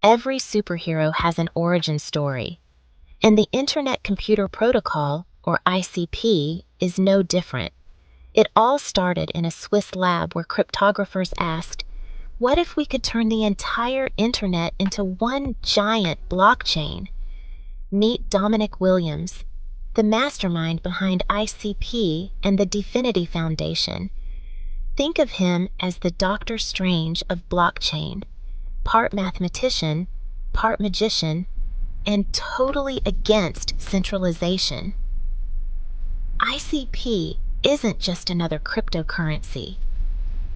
Every superhero has an origin story, and the Internet Computer Protocol, or ICP, is no different. It all started in a Swiss lab where cryptographers asked, what if we could turn the entire internet into one giant blockchain? Meet Dominic Williams, the mastermind behind ICP and the DFINITY Foundation. Think of him as the Doctor Strange of blockchain, part mathematician, part magician, and totally against centralization. ICP isn't just another cryptocurrency.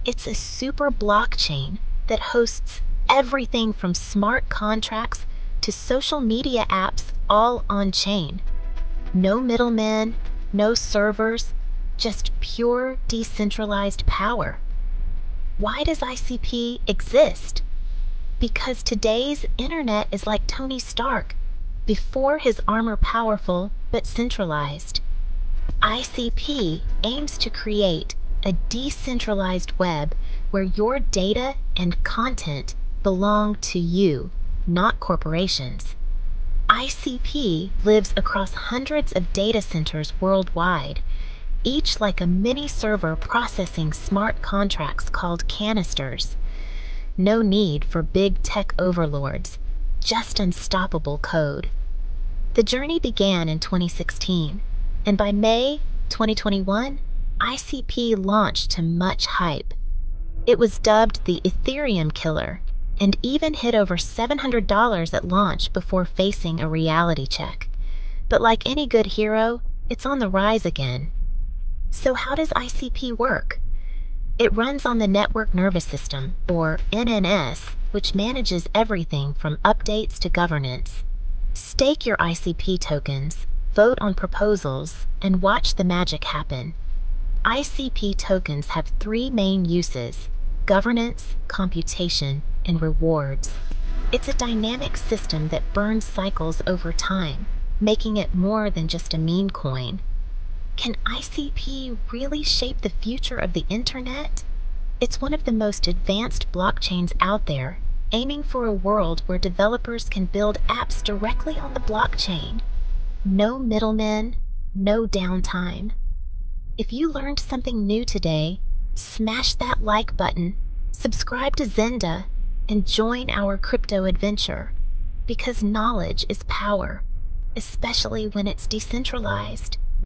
It's a super blockchain that hosts everything from smart contracts to social media apps all on-chain. No middlemen, no servers, just pure decentralized power. Why does ICP exist? Because today's internet is like Tony Stark, before his armor powerful but centralized. ICP aims to create a decentralized web where your data and content belong to you, not corporations. ICP lives across hundreds of data centers worldwide, each like a mini server processing smart contracts called canisters. No need for big tech overlords, just unstoppable code. The journey began in 2016, and by May 2021, ICP launched to much hype. It was dubbed the Ethereum killer and even hit over $700 at launch before facing a reality check. But like any good hero, it's on the rise again. So how does ICP work? It runs on the network nervous system, or NNS, which manages everything from updates to governance. Stake your ICP tokens, vote on proposals, and watch the magic happen. ICP tokens have three main uses: governance, computation, and rewards. It's a dynamic system that burns cycles over time, making it more than just a meme coin. Can ICP really shape the future of the internet? It's one of the most advanced blockchains out there, aiming for a world where developers can build apps directly on the blockchain. No middlemen, no downtime. If you learned something new today, smash that like button, subscribe to ZENDA, and join our crypto adventure. Because knowledge is power, especially when it's decentralized.